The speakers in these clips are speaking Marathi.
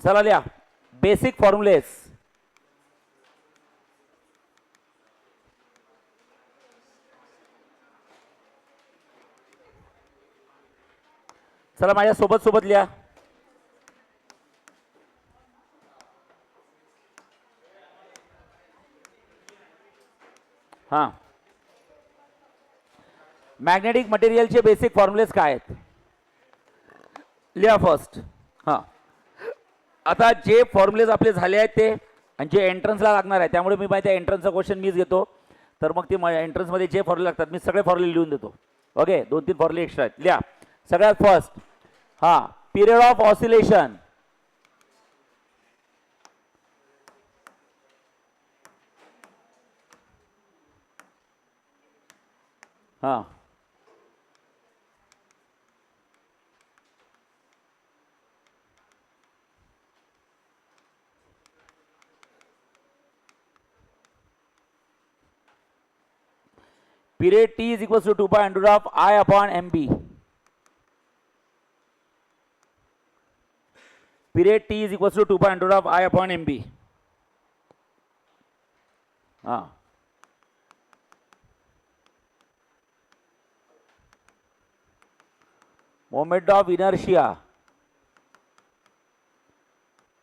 चला लिहा बेसिक फॉर्म्युलेस. चला माझ्या सोबत सोबत लिहा. हां, मॅग्नेटिक मटेरियलचे बेसिक फॉर्म्युलेस काय आहेत लिहा फर्स्ट. हां, आता जे फॉर्म्युलेज आपले झाले आहेत ते आणि जे एंट्रन्सला लागणार आहे, त्यामुळे मी माहिती आहे एंट्रन्सचा क्वेश्चन मीच घेतो. तर मग ते एंट्रन्समध्ये जे फॉर्म्युले लागतात मी सगळे फॉर्म्युले लिहून देतो. ओके, 2-3 फॉर्म्युले एक्स्ट्रा आहेत. लिहा सगळ्यात फर्स्ट. हां, पिरियड ऑफ ऑसिलेशन. हां, period T is equals to 2 pi under of I upon MB. Period T is equals to 2 pi under of I upon MB. हाँ, moment of inertia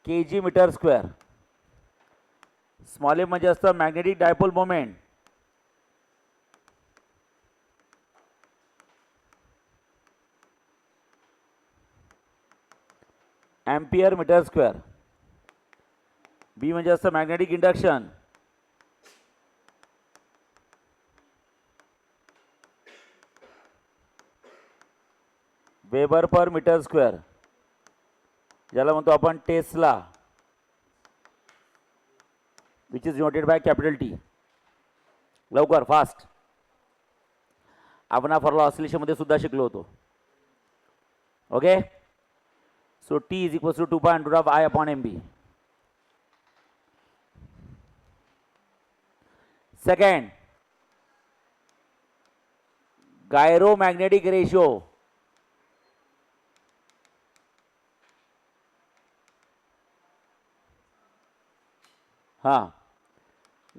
kg metre square. Small m म्हणजे असतं magnetic dipole moment. Ampere metre square. B म्हणजे असतं magnetic induction. Weber per metre square, ज्याला म्हणतो आपण tesla, which is noted by capital T. लवकर फास्ट. आपण फॉर्म्युला ऑसिलेशन मध्ये सुद्धा शिकलो होतो. Okay, so T is equals to 2 pi under of I upon M B. Second, gyromagnetic ratio. हां,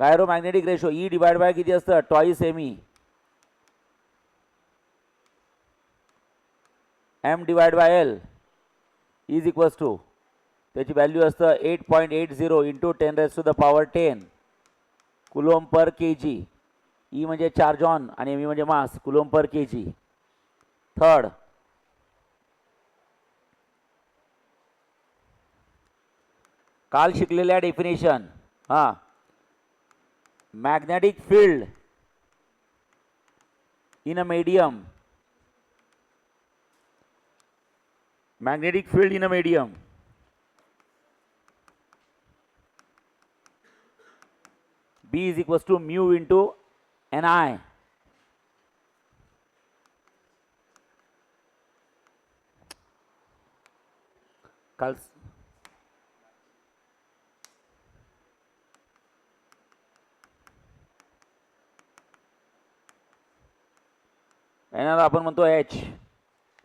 gyromagnetic ratio e divide by किती असतं twice M E. M divide by L is equals to, त्याची व्हॅल्यू असतं 8.80 into 10⁻10 coulomb per K G. E म्हणजे चार्ज ऑन आणि एम म्हणजे मास, कुलोम पर के जी. थर्ड, काल शिकलेल्या डेफिनेशन. हां, magnetic field in a medium, magnetic field in a medium B is equals to mu into Ni. काल एनाला आपण म्हणतो एच.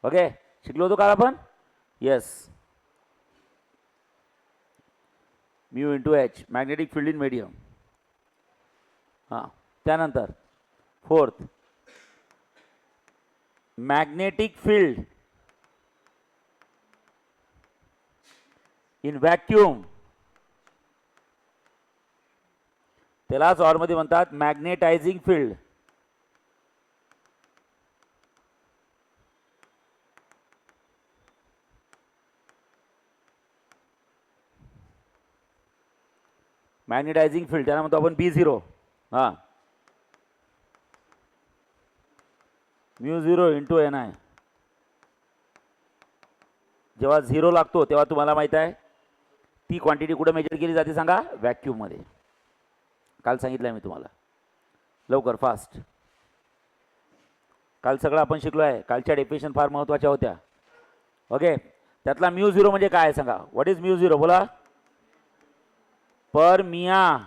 ओके, शिकलो होतो काल आपण. Yes, mu into H, magnetic field in medium. हां, त्यानंतर fourth, magnetic field in vacuum, त्यालाच ऑरमध्ये म्हणतात मॅग्नेटायझिंग फील्ड. मॅग्नेटायझिंग फील्ड त्याला म्हणतो आपण B0. हां, म्यू 0 इंटू एन आय. जेव्हा 0 लागतो तेव्हा तुम्हाला माहित आहे ती क्वांटिटी कुठे मेजर केली जाते सांगा, व्हॅक्यूममध्ये. काल सांगितलं मी तुम्हाला. लवकर फास्ट. काल सगळं आपण शिकलो आहे. कालच्या डेफिनेशन फार महत्त्वाच्या होत्या. ओके, त्यातला म्यू 0 म्हणजे काय सांगा. व्हॉट इज म्यू 0 बोला. पर मिया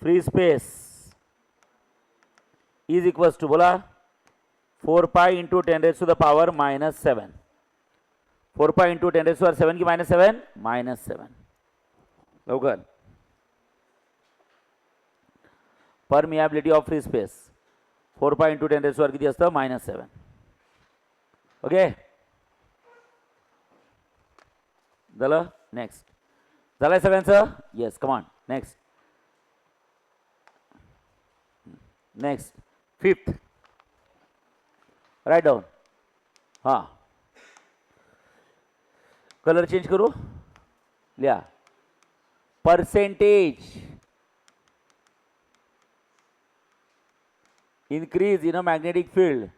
free space is equals to बोला 4 पाई इंटू 10⁻⁻⁷. 4 पाई इंटू 10⁻⁷ की -7 -7. लवकर. Permeability of free space 4 pi into 10⁻⁷ किती असतं -7. ओके झालं. नेक्स्ट झालंय सगळ्यांचं. Yes come on. Next next fifth write down. हां कलर चेंज करू. लिहा percentage increase in a magnetic field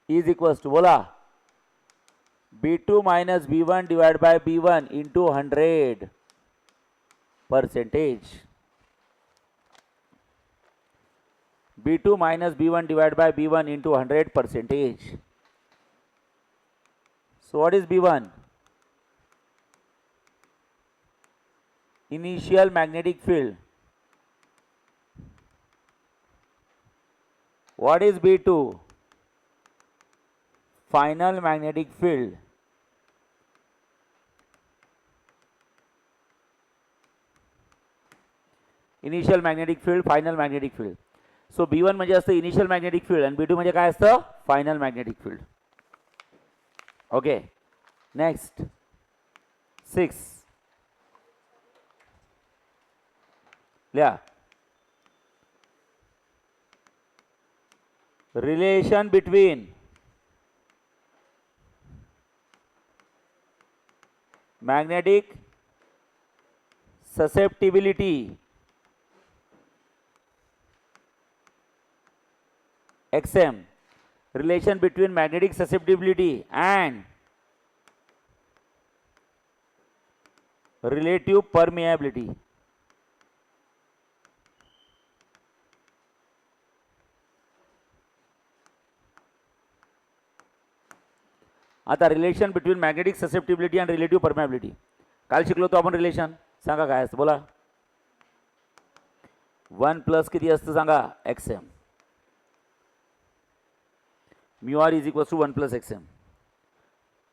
is equals to बोला B2 minus B1 divided by B1 into 100 percentage. B2 minus B1 divided by B1 into 100 percentage. So what is B1? Initial magnetic field. What is B2? Final magnetic field. Initial magnetic field, final magnetic field. So B1 म्हणजे असतं इनिशियल मॅग्नेटिक फील्ड आणि B2 म्हणजे काय असतं final magnetic field. Okay next 6 लिहा relation between magnetic susceptibility XM, relation between magnetic susceptibility and relative permeability. आता रिलेशन बिटवीन मॅग्नेटिक ससेप्टिबिलिटी आणि रिलेटिव्ह परमियाबिलिटी काल शिकलो तो आपण. रिलेशन सांगा काय असतं बोला. 1 प्लस किती असतं सांगा XM. mu r is equals to 1 plus XM.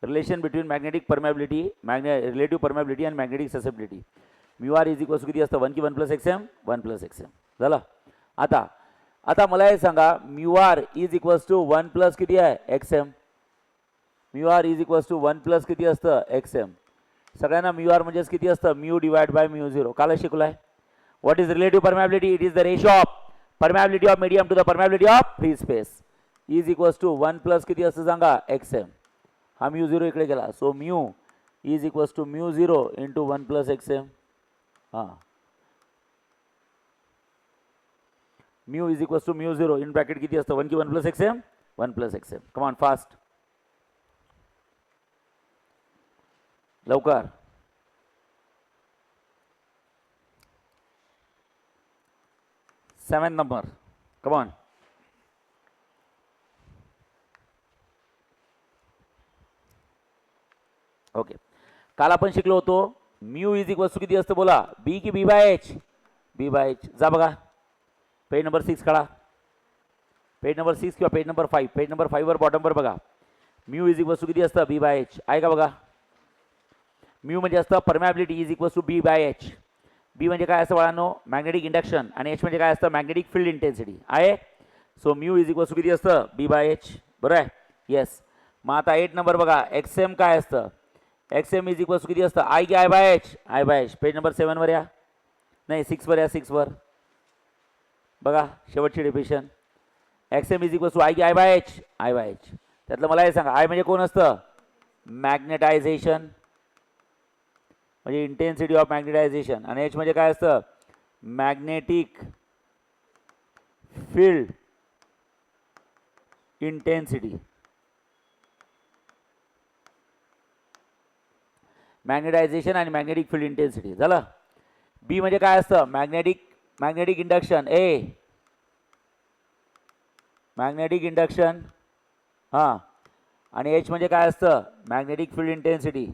Relation between magnetic permeability, relative permeability and magnetic susceptibility. mu r is equals to किती असतं 1 की 1 plus XM 1 plus XM. झालं. आता मला हे सांगा mu r is equals to 1 plus किती आहे XM. mu r is equals to 1 plus किती असतं XM. सगळ्यांना mu r म्हणजेच किती असतं mu divided by mu 0 काल शिकलाय. What is relative permeability? It is the ratio of permeability of medium to the permeability of free space. Is equals to 1 plus किती असतं सांगा XM. हा म्यू 0 इकडे गेला. So mu is equals to mu 0 into 1 plus XM. हां mu is equals to mu 0 in bracket किती असतं 1 की 1 plus XM 1 plus XM. Come on fast लवकर. Seven number come on. Okay काल आपण शिकलो होतो म्यू इज इक्वल्स टू किती असतं बोला बी की B by H. B by H. जा बघा पेज नंबर 6 काढा. पेज नंबर 6 किंवा पेज नंबर 5. पेज नंबर 5 वर बॉटमवर बघा म्यू इज इक्वल्स टू किती असतं बी बाय एच आहे का बघा. म्यू म्हणजे असतं permeability is equals to B by H. B म्हणजे काय असतं बाळांनो मॅग्नेटिक इंडक्शन आणि एच म्हणजे काय असतं मॅग्नेटिक फील्ड इंटेन्सिटी आहे. So mu is equals to किती असतं बी बाय एच. बरं आहे. येस. मग आता 8 नंबर बघा XM काय असतं. XM इज इक्वल्स किती असतं आय की I by H. I by H. Page number 7 वर या नाही 6 वर या. 6 वर बघा शेवटची definition. XM is equals to I की I by H. I by H. त्यातलं मला हे सांगा आय म्हणजे कोण असतं मॅग्नेटायझेशन म्हणजे इंटेन्सिटी ऑफ मॅग्नेटायझेशन आणि एच म्हणजे काय असतं मॅग्नेटिक फील्ड इंटेन्सिटी. मॅग्नेटायझेशन आणि मॅग्नेटिक फील्ड इंटेन्सिटी झालं. बी म्हणजे काय असतं मॅग्नेटिक इंडक्शन मॅग्नेटिक इंडक्शन हां आणि एच म्हणजे काय असतं magnetic field intensity.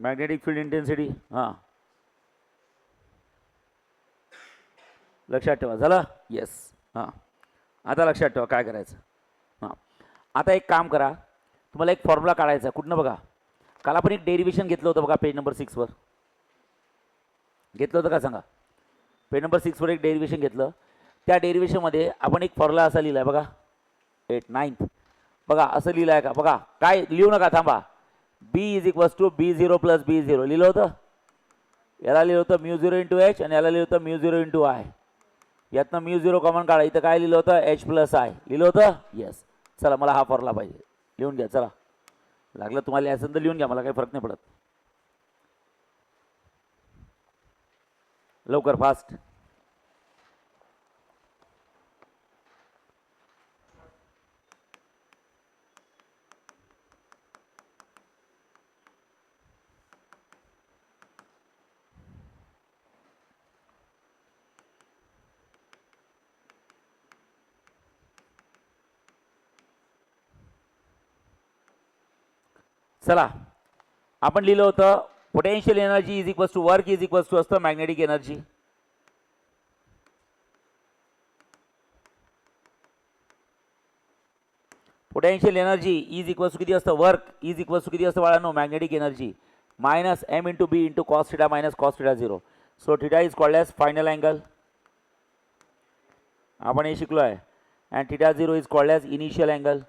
Magnetic field intensity हां लक्षात ठेवा. झालं. येस. हां आता लक्षात ठेवा काय करायचं. हां आता एक काम करा, तुम्हाला एक फॉर्म्युला काढायचा. कुठनं बघा, काल आपण एक डेरिव्हेशन घेतलं होतं बघा पेज नंबर 6 वर. घेतलं होतं का सांगा. पेज नंबर 6 वर एक डेरिव्हेशन घेतलं. त्या डेरिव्हेशनमध्ये आपण एक फॉर्म्युला असा लिहिला आहे बघा 8 9 बघा असं लिहिलं आहे का बघा. काय लिहू नका थांबा. B is equals to B0 plus B0 लिहिलं होतं. याला लिहिलं होतं म्यू 0 इंटू एच आणि याला लिहिलं होतं म्यू 0 इंटू आय. यातनं म्यू 0 कॉमन काढा. इथं काय लिहिलं होतं एच प्लस आय लिहिलं होतं. येस. चला मला हा फॉर्म्युला पाहिजे. लिहून घ्या. चला लागलं तुम्हाला याचं तर लिहून घ्या, मला काही फरक नाही पडत. लवकर फास्ट. चला आपण लिहिलं होतं potential energy is equals to work is equals to असतं magnetic energy. Potential energy is equals to किती असतं वर्क इज इक्वल्स टू किती असतं बाळांनो magnetic energy minus M into B into cos theta minus cos theta 0. So theta is called as final angle. आपण हे शिकलो आहे. And theta 0 is called as initial angle.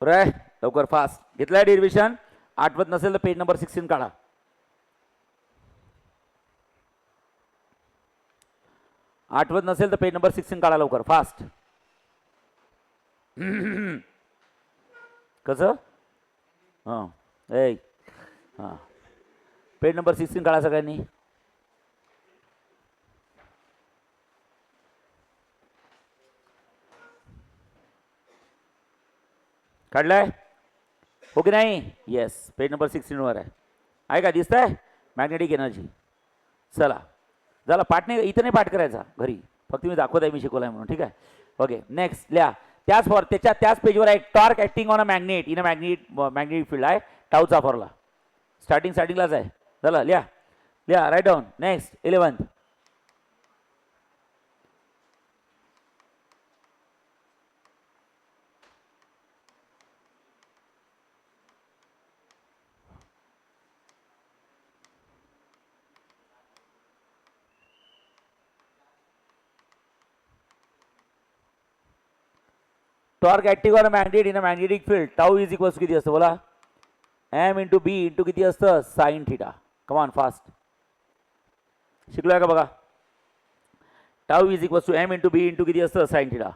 रे लवकर फास्ट. घेतलाय डेरिव्हेशन. आठवत नसेल तर पेज नंबर 16 काढा. आठवत नसेल तर पेज नंबर 16 काढा लवकर फास्ट. कसं हां ए हां पेज नंबर 16 काढा सगळ्यांनी. काढलाय हो की नाही. येस पेज नंबर 16 वर आहे का दिसत आहे मॅग्नेटिक एनर्जी. चला झाला पाठ नाही इथं नाही पाठ करायचा घरी, फक्त मी दाखवत आहे मी शिकवलं आहे म्हणून. ठीक आहे ओके नेक्स्ट लिहा. त्याच पेजवर आहे torque acting on a magnet in a magnetic field आहे टाऊचा फॉर्म्युला. स्टार्टिंगलाच आहे. झालं लिहा लिहा write down. Next 11th torque acting on a magnet in a magnetic field tau is equals किती असतं बोला एम इंटू बी इंटू किती असतं साइन थिटा. कमान फास्ट. शिकलोय का बघा. Tau is equals to M into B into किती असतं साइन थिटा.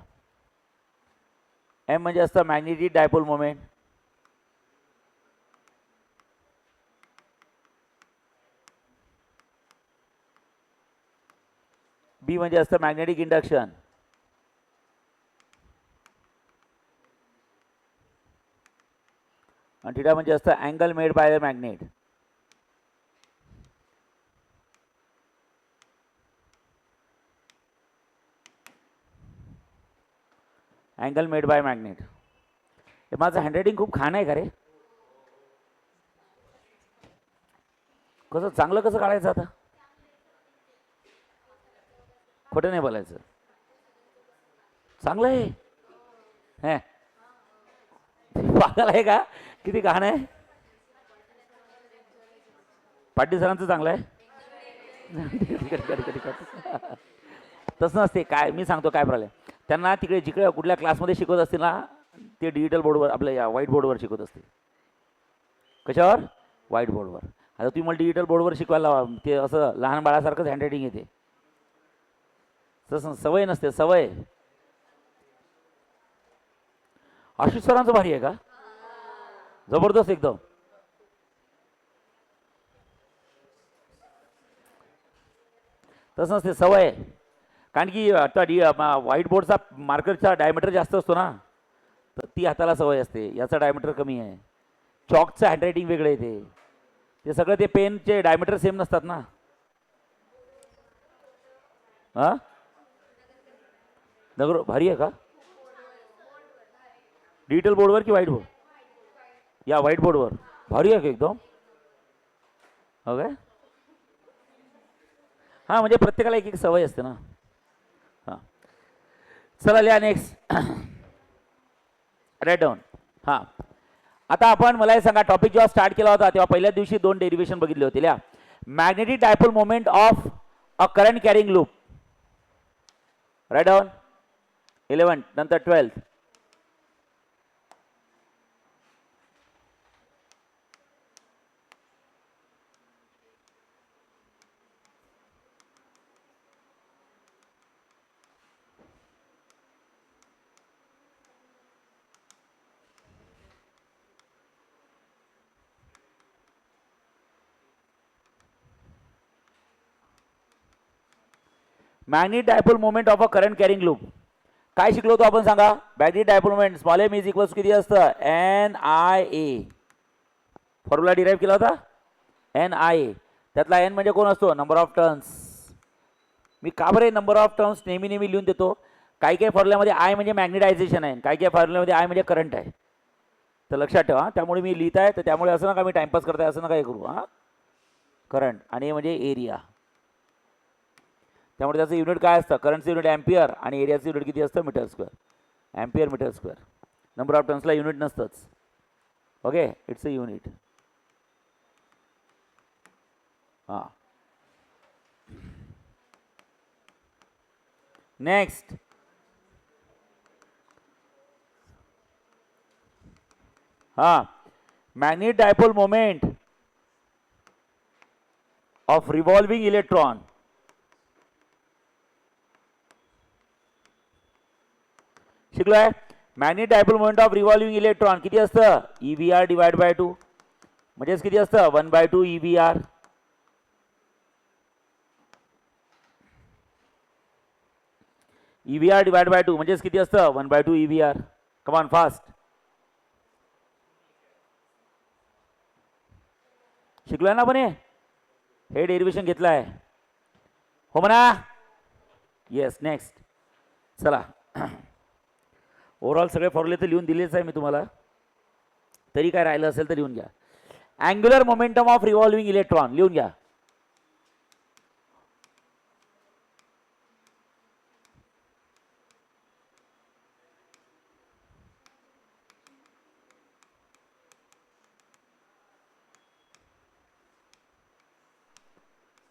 एम म्हणजे असतं मॅग्नेटिक डायपोल मोमेंट. बी म्हणजे असतं मॅग्नेटिक इंडक्शन. आणि थिटा म्हणजे असतं angle made by the magnet. Angle made by magnet. हे माझं हँडरायटिंग खूप खाण आहे का रे. कसं चांगलं कसं काढायचं आता. खोटं नाही बोलायचं. चांगलं आहे हे पागल आहे का किती घाण आहे. पाटील सरांचं चांगलं आहे. तसं नसते काय मी सांगतो काय प्रॉब्लेम. त्यांना तिकडे जिकडे कुठल्या क्लासमध्ये शिकवत असतील ना ते डिजिटल बोर्डवर आपल्या या व्हाईट बोर्डवर शिकवत असतील. कशावर व्हाईट बोर्डवर. आता तुम्ही मला डिजिटल बोर्डवर शिकवायला ते असं लहान बाळासारखंच हँडरायटिंग येते. तसं सवय नसते सवय. आशिष सरांचं भारी आहे का जबरदस्त एकदम. तसं नसते सवय. कारण की आता व्हाईट बोर्डचा मार्करचा डायमीटर जास्त असतो ना तर ती हाताला सवय असते. याचा डायमीटर कमी आहे. चॉकचं हँडरायटिंग वेगळं येते. ते सगळं ते पेनचे डायमीटर सेम नसतात ना. हां नगर भारी आहे का डिजिटल बोर्डवर की व्हाईट बोर्ड? या व्हाईट बोर्डवर. भारी आहे का एकदम? ओके. हां म्हणजे प्रत्येकाला एक एक सवय असते ना. हां चला लिहा नेक्स्ट. Right down. हां आता आपण मला हे सांगा, टॉपिक जेव्हा स्टार्ट केला होता तेव्हा पहिल्या दिवशी 2 डेरिव्हेशन बघितले होते. लिहा magnetic dipole moment of a current carrying loop. Right down. 11 नंतर 12. Magnetic dipole moment of a current carrying loop. काय शिकलो होतो आपण सांगा? Magnetic dipole moment small m is equals किती असतं? NIA. फॉर्म्युला डिराईव्ह केला होता NIA. त्यातला N म्हणजे कोण असतो? Number of turns. मी का बरे नंबर ऑफ टर्न्स नेहमी नेहमी लिहून देतो? काही काही फॉर्म्युल्यामध्ये I म्हणजे मॅग्नेटायझेशन आहे, काही काही फॉर्म्युल्यामध्ये I म्हणजे करंट आहे. तर लक्षात ठेवा. त्यामुळे मी लिहित आहे, तर त्यामुळे असं नका मी टाइमपास करताय असं नका हे करू. हां करंट आणि म्हणजे एरिया. त्यामुळे त्याचं युनिट काय असतं? करंटचं युनिट ॲम्पियर आणि एरियाचं युनिट किती असतं? Metre square. Ampere metre square. Number of टर्न्सला युनिट नसतंच. Okay it's a unit. हां नेक्स्ट. हां magnetic dipole moment of revolving electron. शिकलोय. Magnetic dipole moment of revolving electron किती असतं? EVR divide by 2. म्हणजेच किती असतं? 1/2 EVR. EVR डिवाइड बाय 2 म्हणजेच किती असतं? 1/2 EVR. Come on fast. शिकलोय ना आपण हे डेरिव्हेशन घेतलं आहे हो म्हणा. Yes next. चला ओव्हरऑल सगळे फॉर्म्युले तर लिहून दिलेच आहे मी तुम्हाला, तरी काय राहिलं असेल तर लिहून घ्या. Angular momentum of revolving electron लिहून घ्या.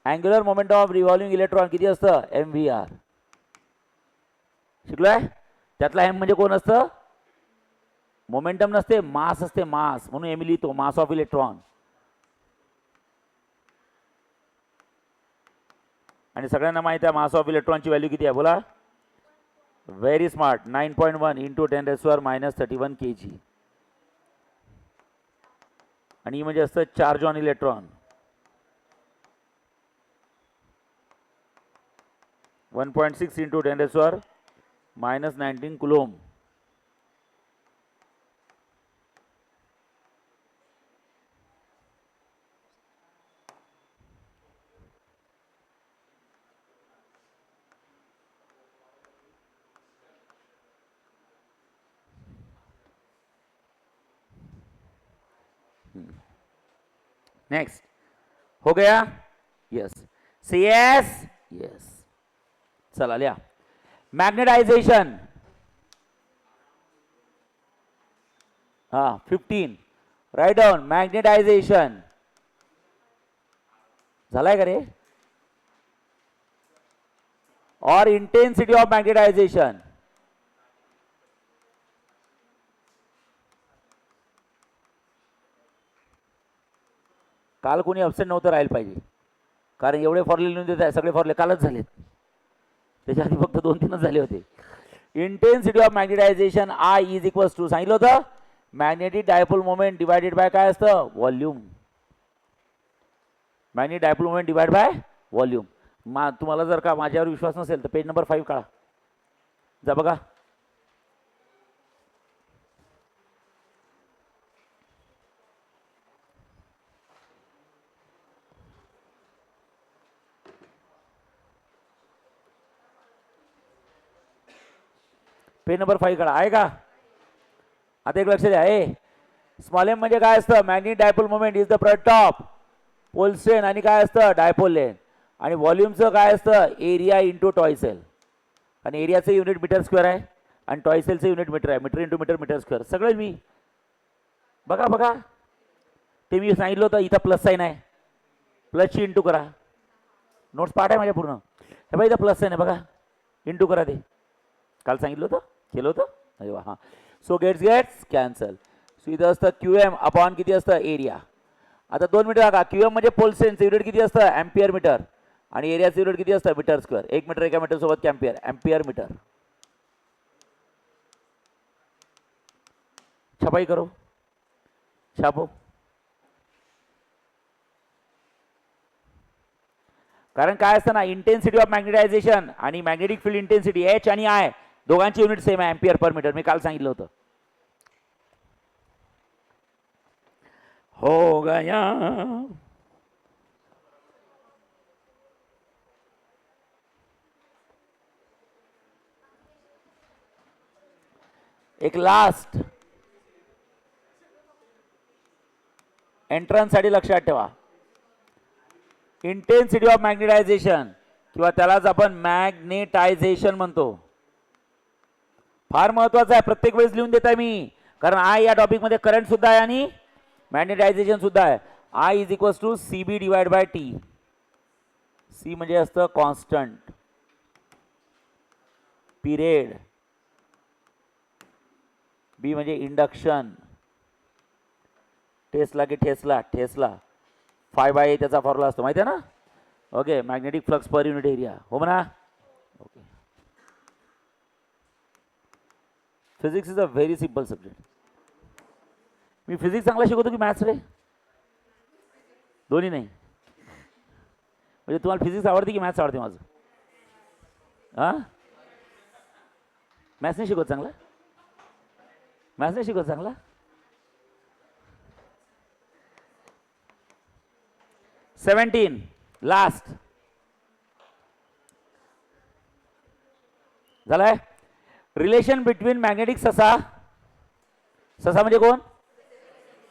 Angular momentum of revolving electron किती असतं? MVR. शिकलोय. त्यातला M म्हणजे कोण असतं? मोमेंटम नसते, मास असते, मास. म्हणून एम लिहितो मास ऑफ इलेक्ट्रॉन. आणि सगळ्यांना माहिती आहे मास ऑफ इलेक्ट्रॉनची व्हॅल्यू किती आहे? बोला. Very smart. 9.1 into 10⁻³ kg. आणि म्हणजे असतं charge on electron. 1.6 into 10⁻⁻19 coulomb. Next हो गया. Yes CS. यस चला लिहा. मॅग्नेटायझेशन. हां 15. Right down. मॅग्नेटायझेशन झालाय का रे? और इंटेन्सिटी ऑफ मॅग्नेटायझेशन. काल कोणी अब्सेंट नव्हतं राहायला पाहिजे, कारण एवढे फॉर्म्युले लिहून देत आहे. सगळे फॉर्म्युले कालच झालेत, त्याच्या आधी फक्त 2-3च झाले होते. Intensity of magnetization I is equals to सांगितलं होतं magnetic dipole moment divided by काय असतं? Volume. Magnetic dipole moment divide by volume. तुम्हाला जर का माझ्यावर विश्वास नसेल तर पेज नंबर 5 काढा, जा बघा. पेज नंबर 5 काढा. आहे का? आता एक लक्ष द्या. स्मॉल एम म्हणजे काय असतं? Magnetic dipole moment is the product of pole strength आणि काय असतं? Dipole length. आणि व्हॉल्यूमचं काय असतं? एरिया इंटू टॉयसेल. आणि एरियाचं युनिट मीटर स्क्वेअर आहे आणि टॉयसेलचं युनिट मीटर आहे. Metre into metre metre square सगळं मी बघा बघा ते मी सांगितलं होतं. इथं प्लस साईन आहे, प्लसची इंटू करा. नोट्स पाठ आहे माझ्या पूर्ण. हे बघा इथं प्लस साईन आहे बघा, इंटू करा. ते काल सांगितलं होतं, केलं होतं. अरे वा. हां, सो गेट्स कॅन्सल. सो इथं असतं क्यू एम अपॉन किती असतं? एरिया. आता 2 मीटर बघा, क्यू एम म्हणजे पोल स्ट्रेनचं युनिट किती असतं? Ampere metre. आणि एरियाचं युनिट किती असतं? Metre square. 1 मीटर एका मीटर सोबत कॅम्पियर, अँपियर मीटर. छपाई करो, छापो. कारण काय असतं ना, इंटेन्सिटी ऑफ मॅग्नेटायझेशन आणि मॅग्नेटिक फील्ड इंटेन्सिटी एच आणि आय दोघांची युनिट सेम आहे, अँपियर पर मीटर. मी काल सांगितलं होतं. हो गया. एक लास्ट एंट्रन्स साठी लक्षात ठेवा. इंटेन्सिटी ऑफ मॅग्नेटायझेशन किंवा त्यालाच आपण मॅग्नेटायझेशन म्हणतो. फार महत्वाचं आहे, प्रत्येक वेळेस लिहून देत आहे मी, कारण आय या टॉपिक मध्ये करंट सुद्धा आहे आणि मॅग्नेटायझेशन सुद्धा आहे. I is equals to C B divide by T. C म्हणजे असतं कॉन्स्टंट पिरियड, बी म्हणजे इंडक्शन, टेस्ला की ठेसला, ठेसला. 5/A त्याचा फॉर्म्युला असतो, माहिती आहे ना. Okay, magnetic flux per unit area. हो म्हणा. Okay, physics is a very simple subject. Me physics चांगला शिकवतो की मॅथ्स रे? दोन्ही नाही. म्हणजे तुम्हाला फिजिक्स आवडते की मॅथ्स आवडते माझं? हां, मॅथ्स नाही शिकवत चांगला? मॅथ्स नाही शिकवत चांगला? 17 लास्ट झालाय. रिलेशन बिटवीन मॅग्नेटिक ससा, ससा म्हणजे कोण?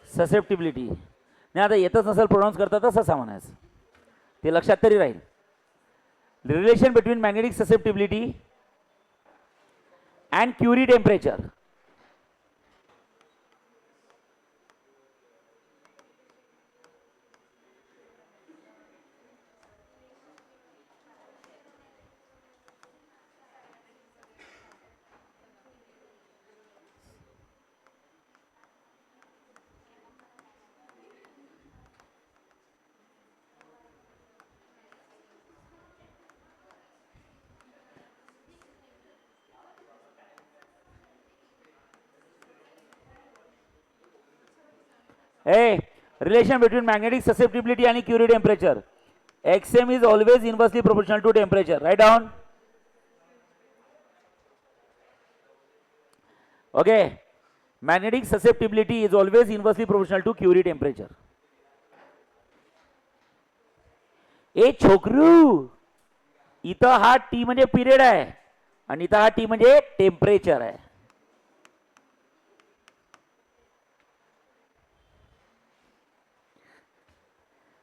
ससेप्टिबिलिटी. नाही आता येतच नसेल प्रोनाऊन्स करता तर ससा म्हणायचं, ते लक्षात तरी राहील. Relation between magnetic susceptibility and Curie temperature. Relation between magnetic susceptibility and Curie temperature. Xm is always inversely proportional to temperature. Write down. Okay. Magnetic susceptibility is always inversely proportional to Curie temperature. ए छोकरू, इथं हा टी म्हणजे पिरियड आहे आणि इथं हा टी म्हणजे टेम्परेचर आहे.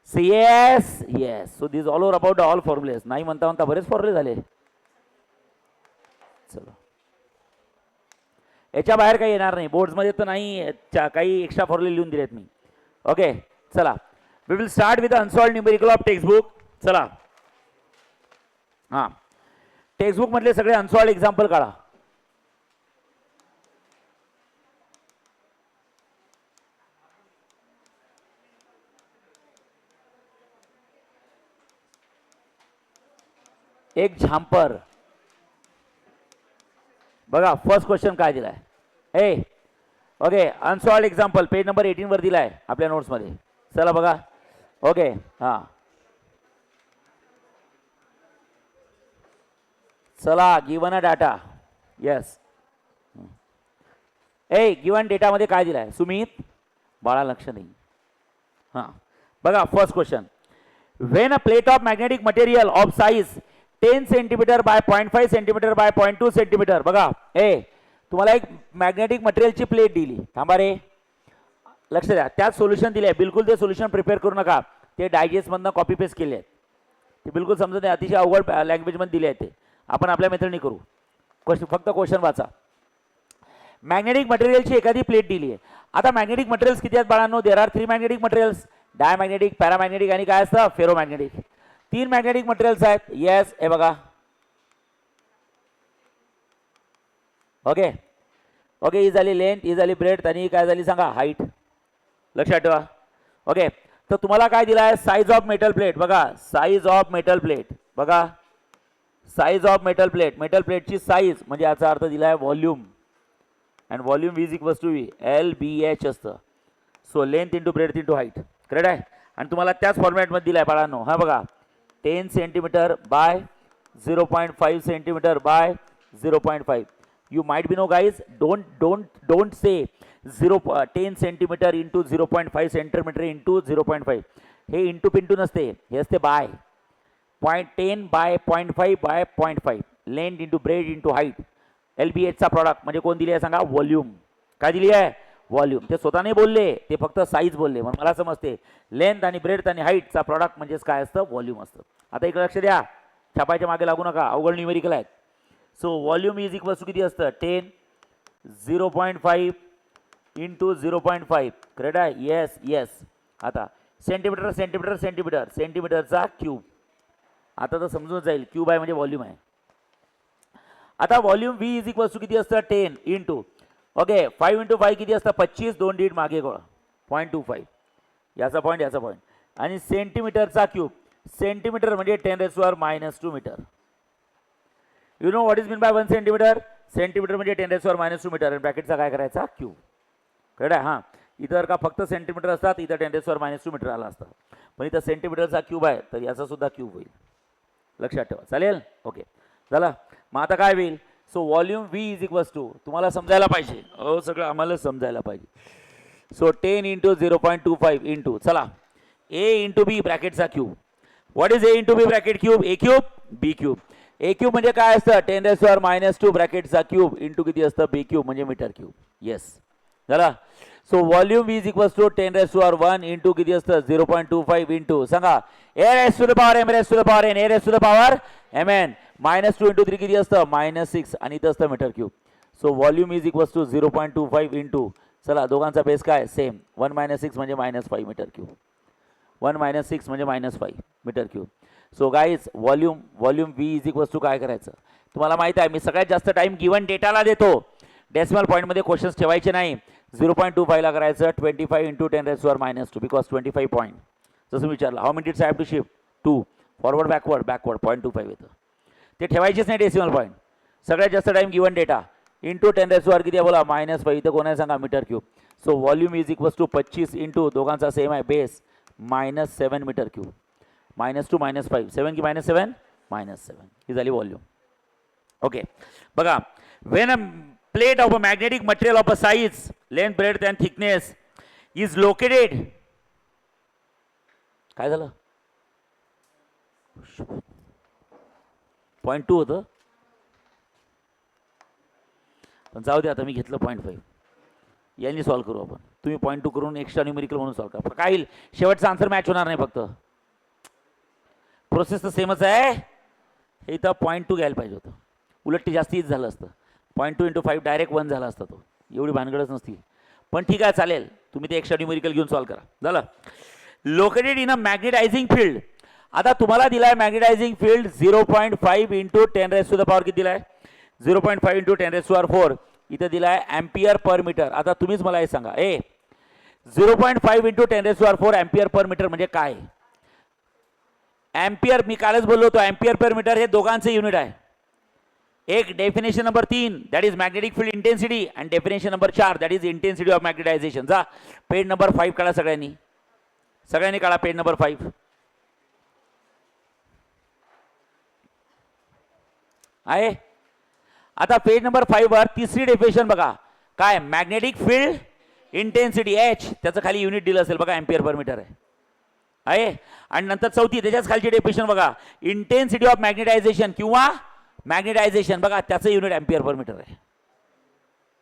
So yes. So this is all over about all formulas. नाही म्हणता म्हणता बरेच फॉर्म्युले झाले. चलो, याच्या बाहेर काही येणार नाही. बोर्ड्स मध्ये तर नाही काही एक्स्ट्रा फॉर्म्युले लिहून दिलेत मी. ओके, चला. We will start with unsolved numerical of text book. चला, हां, टेक्स्ट बुक मधले सगळे अनसॉल्व्ड एक्झाम्पल काढा. एक झांपर बघा. फर्स्ट क्वेश्चन काय दिलाय? Okay, unsolved example page number 18 वर दिलाय आपल्या नोट्स मध्ये. चला बघा. ओके, हां, चला. Given a data. Yes. Given data मध्ये काय दिलाय? सुमित बाळा लक्ष नाही. हां, बघा. First question, when a plate of magnetic material of size 10 centimetre by 0.5 centimetre bye 0.2 centimetre. बघा, तुम्हाला एक मॅग्नेटिक मटेरियलची प्लेट दिली, थांबा रे, लक्ष द्या, त्यात सोल्युशन दिले आहे, बिलकुल ते सोल्युशन प्रिपेअर करू नका, ते डायजेस्टमधनं कॉपी पेस्ट केले आहेत, ते बिलकुल समजत नाही, अतिशय अवघड लँग्वेजमध्ये दिले आहेत ते, आपण आपल्या मेथडनी करू, फक्त क्वेश्चन वाचा. मॅग्नेटिक मटेरियलची एखादी प्लेट दिली आहे. आता मॅग्नेटिक मटेरियल्स किती आहेत बाळांनो? There are 3 magnetic materials, diamagnetic, paramagnetic आणि काय असतं फेरोमॅग्नेटिक. 3 मॅग्नेटिक मटेरियल्स आहेत. येस, हे बघा, ओके ओके, ही झाली लेंथ, ही झाली ब्रेथ आणि काय झाली सांगा हाईट, लक्षात ठेवा. ओके, तर तुम्हाला काय दिला आहे? Size of metal plate. बघा साईज ऑफ मेटल प्लेट, बघा size of metal plate, metal प्लेटची साईज म्हणजे याचा अर्थ दिला आहे volume, and volume is equals to LBH असतं. So length into breadth into height, correct आहे. आणि तुम्हाला त्याच फॉर्मॅटमध्ये दिला आहे बाळांनो. हा बघा 10 centimetre by 0.5 centimetre by 0.5. You might be know guys, don't say 10 centimetre into 0.5 centimetre into 0.5. हे इंटू पिंटू नसते, हे असते by 0.10 by 0.5 by 0.5. Length into breadth into height. LBHचा प्रॉडक्ट म्हणजे कोण दिली आहे सांगा? व्हॉल्यूम. काय दिली आहे? व्हॉल्यूम. ते स्वतः नाही बोलले, ते फक्त साईज बोलले, म्हणून मला समजते लेंथ आणि ब्रेड आणि हाईटचा प्रॉडक्ट म्हणजेच काय असतं? व्हॉल्यूम असतं. आता इकडे लक्ष द्या, छापायच्या मागे लागू नका, अवघड न्यूमेरिकल आहेत. So volume is equals to किती असतं? 10 0.5 इंटू 0.5, करेक्ट आहे. Yes yes. आता सेंटीमीटर सेंटीमीटर सेंटीमीटर, सेंटीमीटरचा क्यूब. आता तर समजून जाईल, क्यूब आहे म्हणजे व्हॉल्यूम आहे. आता volume V is equals to किती असतं? 10 इंटू, ओके 5 इंटू 5 किती असतं? 25, 2 दीड मागे गोळा 0.25, याचा पॉईंट याचा पॉईंट. आणि सेंटीमीटरचा क्यूब, सेंटीमीटर म्हणजे 10⁻² metre. You know what is mean by 1 centimetre? Centimetre म्हणजे 10⁻² मीटर, आणि ब्रॅकेटचा काय करायचा? क्यूब, कळलं आहे. हां, इतर का फक्त सेंटीमीटर असतात, इथं 10⁻² मीटर आला असतं, पण इथं सेंटीमीटरचा क्यूब आहे, तर याचा सुद्धा क्यूब होईल, लक्षात ठेवा. चालेल, ओके झालं. मग आता काय होईल? So volume V is equals to, तुम्हाला समजायला पाहिजे, सगळं आम्हाला समजायला पाहिजे. सो 10 इंटू 0.25 इंटू, चला A इंटू B ब्रॅकेटचा cube. What is A into B bracket cube? A cube B cube. A cube म्हणजे काय असतं? 10⁻² ब्रॅकेटचा क्यूब इंटू किती असतं? B क्यूब म्हणजे मीटर क्यूब. येस झाला. So volume V is equals to 10⁻1 into किती असतं? 0.25 इंटू सांगा A raised to the power M raised to the power N A raised to the power Mn. -2 into 3 किती असतं? -6, आणि इथं असतं metre cube. So volume is equals to 0.25 into, चला दोघांचा बेस काय? सेम. 1 - 6 म्हणजे -5 मीटर क्यूब. 1 - 6 म्हणजे -5 metre cube. So guys volume V is equals to काय करायचं? तुम्हाला माहिती आहे, मी सगळ्यात जास्त टाइम गिवन डेटाला देतो. डेसिमल पॉईंटमध्ये क्वेश्चन्स ठेवायचे नाही. 0.25 ला करायचं 25 इंटू 10⁻², बिकॉज 25 पॉईंट. जसं विचारलं how minutes I have to shift 2, forward backward 0.25 येतं. ते ठेवायचेच नाही डेसिमल पॉईंट. सगळ्यात जास्त टाइम गिवन डेटा इंटू 10⁻² किती आहे बोला? -5. इथं कोण आहे सांगा? Metre cube. So volume is equals to 25 into, दोघांचा सेम आहे बेस, -7 मीटर क्यूब. -2 -5, 7 की -7? -7. ही झाली व्हॉल्यूम. ओके बघा, when a plate of a magnetic material of a size, length, breadth and thickness is located, काय झालं? 0.2 होतं, पण जाऊ दे, आता मी घेतलं 0.5. यांनी सॉल्व करू आपण. तुम्ही 0.2 करून एक्स्ट्रा न्यूमेरिकल म्हणून सॉल्व करा. काय येईल? शेवटचा आन्सर मॅच होणार नाही, फक्त प्रोसेस तर सेमच आहे. हे इथं 0.2 घ्यायला पाहिजे होतं, उलट ते जास्तीच झालं असतं. 0.2 इंटू 5 डायरेक्ट 1 झाला असता. तो एवढी भानगडच नसती, पण ठीक आहे चालेल. तुम्ही ते एक्स्ट्रा न्यूमेरिकल घेऊन सॉल्व करा. झालं. Located in a magnetising field. आता तुम्हाला दिला आहे मॅग्नेटायझिंग फील्ड 0.5 इंटू 10⁻⁴ किती दिला आहे? 0.5 इंटू 10⁻⁴. इथं दिला आहे एम्पियर पर मीटर. आता तुम्हीच मला हे सांगा, 0.5 इंटू 10⁻⁴ एम्पियर पर मीटर म्हणजे काय? एम्पियर मी कालच बोललो होतो, एम्पियर पर मीटर हे दोघांचे युनिट आहे. एक definition number 3 that is magnetic field intensity, and definition number 4 that is intensity of magnetisation. जा पेज नंबर 5 काढा सगळ्यांनी काढा पेज नंबर 5 आहे. आता पेज नंबर 5 वर तिसरी डेफिनेशन बघा, काय? मॅग्नेटिक फील्ड इंटेन्सिटी H, त्याचं खाली युनिट दिलं असेल बघा, एम्पियर पर मीटर आहे. आणि नंतर चौथी त्याच्याच खालची डेफिनेशन बघा, इंटेन्सिटी ऑफ मॅग्नेटायझेशन किंवा मॅग्नेटायझेशन, बघा त्याचं युनिट एम्पियर पर मीटर आहे.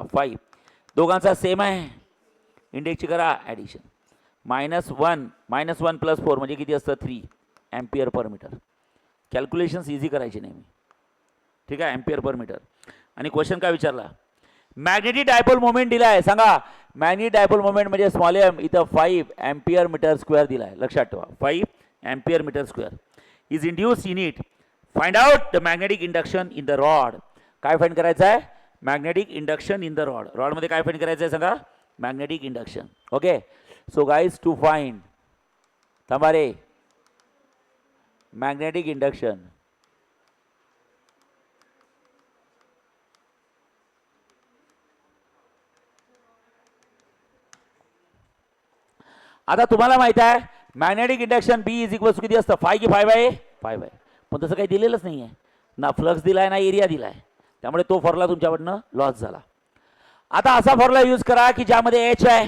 बघा 5 दोघांचा सेम आहे इंडेक्सची करा ॲडिशन -1 प्लस 4 म्हणजे किती असतं 3 ampere per metre calculations easy करायची नाही मी ठीक आहे एम्पियर पर मीटर आणि क्वेश्चन काय विचारला मॅग्नेटिक डायपोल मोमेंट दिला आहे सांगा मॅग्नेटिक डायपोल मोमेंट म्हणजे स्मॉल एम इथं 5 एम्पियर मीटर स्क्वेअर दिला आहे लक्षात ठेवा 5 ampere metre square is induce in it find out the magnetic induction in the rod काय फाइंड करायचं आहे मॅग्नेटिक इंडक्शन इन द रॉडमध्ये काय फाइंड करायचं आहे सांगा magnetic induction okay so guys to find थांबारे मॅग्नेटिक इंडक्शन आता तुम्हाला माहित आहे magnetic induction B is equals किती असतं 5 की 5 आहे 5 आहे पण तसं काही दिलेलंच नाही आहे ना फ्लक्स दिलाय ना एरिया दिलाय त्यामुळे तो फॉर्म्युला तुमच्याकडनं लॉस झाला आता असा फॉर्म्युला यूज करा की ज्यामध्ये एच आहे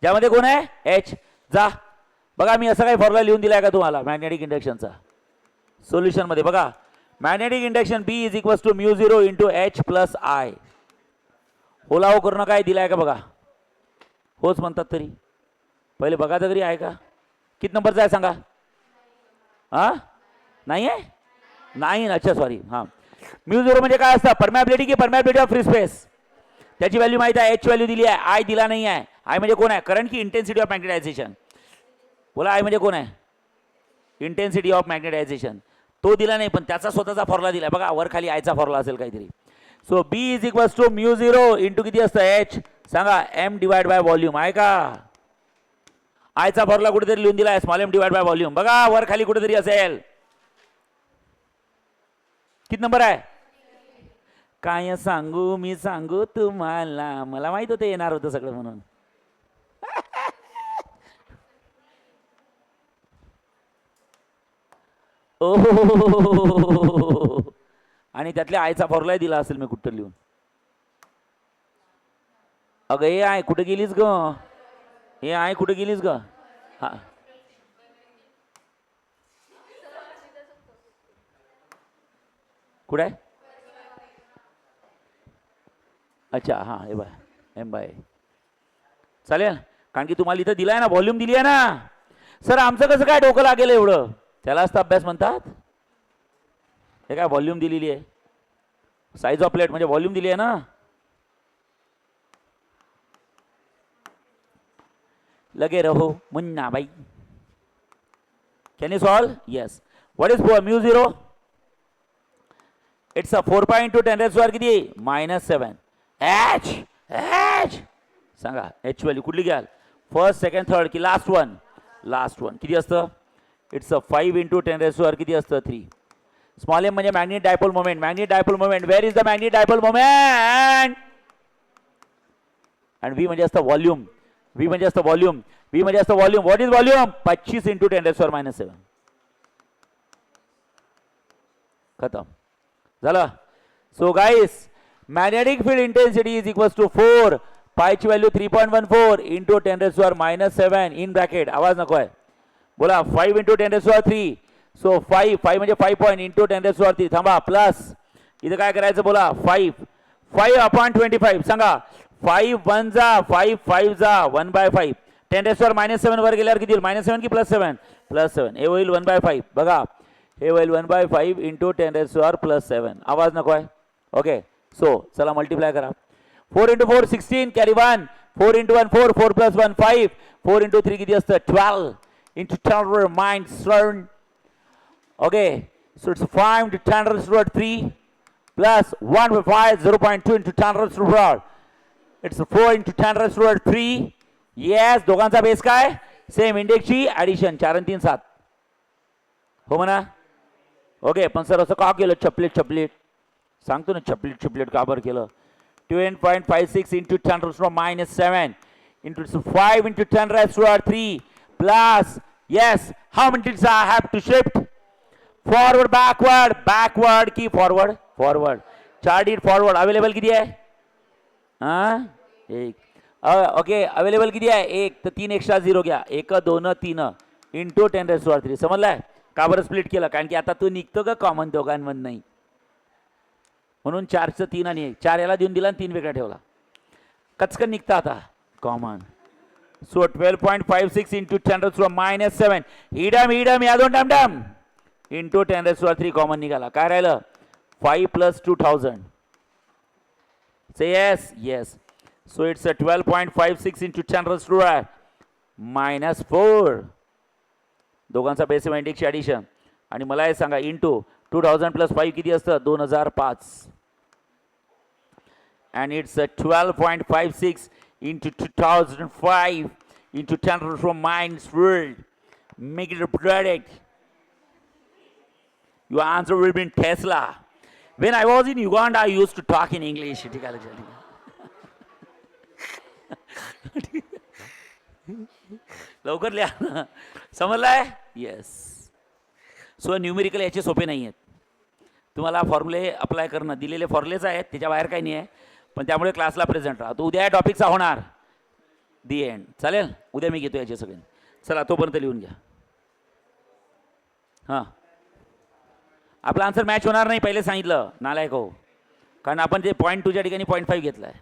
ज्यामध्ये कोण आहे एच जा बघा मी असं काही फॉर्म्युला लिहून दिलाय का तुम्हाला मॅग्नेटिक इंडक्शनचा सोल्युशन मध्ये बघा magnetic induction B is equals to μ0 into H plus I होला हो करणं काय दिलाय का बघा होच म्हणतात तरी पहिले बघा तरी आहे का किती नंबरचा आहे सांगा हां नाही आहे नाही अच्छा सॉरी हां μ0 म्हणजे काय असतं परमॅबिलिटी की परमॅबिलिटी ऑफ फ्री स्पेस त्याची व्हॅल्यू माहिती आहे एच व्हॅल्यू दिली आहे आय दिला नाही आहे आय म्हणजे कोण आहे करंट की इंटेन्सिटी ऑफ मॅग्नेटायझेशन बोला आय म्हणजे कोण आहे इंटेन्सिटी ऑफ मॅग्नेटायझेशन तो दिला नाही पण त्याचा स्वतःचा फॉर्म्युला दिला बघा वर खाली आयचा फॉर्म्युला असेल काहीतरी so B is equals to μ0 into किती असतं एच सांगा एम डिवाइड बाय व्हॉल्यूम आहे का आयचा फॉर्म्युला कुठेतरी लिहून दिला आहे small m divide by volume बघा वर खाली कुठेतरी असेल किती नंबर आहे काय सांगू मी सांगू तुम्हाला मला माहित होतं येणार होतं सगळं म्हणून ओ आणि त्यातल्या आयचा फॉर्म्युला दिला असेल मी कुठं लिहून अगं हे आय कुठे गेलीस ग हे आय कुठे गेलीस ग हा कुठे अच्छा हां हे बाय एम बाय चालेल कारण की तुम्हाला इथं दिलाय ना व्हॉल्यूम दिली आहे ना सर आमचं कसं काय डोकं लागेल एवढं त्यालाच तर अभ्यास म्हणतात हे काय व्हॉल्यूम दिलेली आहे साईज ऑफ प्लेट म्हणजे व्हॉल्यूम दिली आहे ना Lage Raho Munna Bhai can you solve yes what is μ0 it's a 4.2 किती -7 एच एच सांगा एच व्हॅल्यू कुठली घ्याल फर्स्ट सेकंड थर्ड की लास्ट वन किती असतं इट्स अ 5 × 10⁻⁴ किती असतं 3 स्मॉल एम म्हणजे magnetic dipole moment where is the magnetic dipole moment and V म्हणजे असतं व्हॉल्यूम व्ही म्हणजे असतं व्हॉल्यूम व्हॉट इज व्हॉल्यूम 25 × 10⁻⁷ खतम झालं so guys magnetic field intensity is equals to 4 पायची व्हॅल्यू 3.14 इंटू 10⁻⁷ इन ब्रॅकेट आवाज नको आहे बोला 5 × 10⁻³ सो 5 म्हणजे 5 पॉईंट इंटू 10⁻³ थांबा प्लस इथं काय करायचं बोला 5/25 सांगा 5 1 जा 5 5 जा 1/5 10⁻⁷ वर गेल्यावर किती होईल -7 की +7 +7 हे होईल 1/5 बघा हे होईल 1/5 इंटू 10⁻⁷ +7 आवाज नको आहे ओके सो चला मल्टिप्लाय करा 4 into 4 16 carry 1 4 into 1 4 4 plus 1 5 4 into 3 किती असतं 12 into 10 raised minus 7 okay so it's 5 into 10 raised to 3 plus 1 by 5 0.2 into 10 raised to 4 it's 4 into 10 raised to 3 yes दोघांचा बेस काय सेम इंडेक्सची ॲडिशन 4 आणि 3 7 हो म्हणा ओके पण सर असं का केलं चपलेट चपलेट सांगतो ना चपलेट चपलेट का बरं केलं 20.56 into 10 raised to minus 7 into 5 into 10 raised to 3 plus yes how many digits I have to shift forward backward की forward 4 digit forward अवेलेबल किती आहे हां एक ओके अवेलेबल किती आहे एक तर 3 एक्स्ट्रा 0 घ्या 1 2 3 इंटू 10 raised to 3 समजलाय का बरं स्प्लिट केलं कारण की आता तू निघतो का कॉमन दोघांमध्ये नाही म्हणून 4चं 3 आणि 1 4 याला देऊन दिला आणि 3 वेगळा ठेवला कचकन निघता आता common so 12.56 into 10 raised to minus 7 हिडम या दोन डम इंटू 10 raised to 3 कॉमन निघाला काय राहिलं 5 plus 2000 say yes so it's a 12.56 into 10 raised to minus 4 दोघांचा बेस इंडेक्सची ॲडिशन आणि मला हे सांगा इंटू 2000 plus 5 किती असतं 2005 and it's a 12.56 into 2005 into 10 raised to minus 4 make it a product your answer will be in Tesla when I was in Uganda I used to talk in English ठीक आहे लवकर लिहा समजलाय येस सो न्यूमेरिकल याचे सोपे नाही आहेत तुम्हाला फॉर्म्युले अप्लाय करणं दिलेले फॉर्म्युलेच आहेत त्याच्या बाहेर काही नाही आहे पण त्यामुळे क्लासला प्रेझेंट राहा तो उद्या टॉपिकचा होणार दी एंड चालेल उद्या मी घेतो याचे सगळे चला तोपर्यंत लिहून घ्या हां आपला आन्सर मॅच होणार नाही पहिले सांगितलं नालायक हो कारण आपण जे 0.2च्या ठिकाणी 0.5 घेतला आहे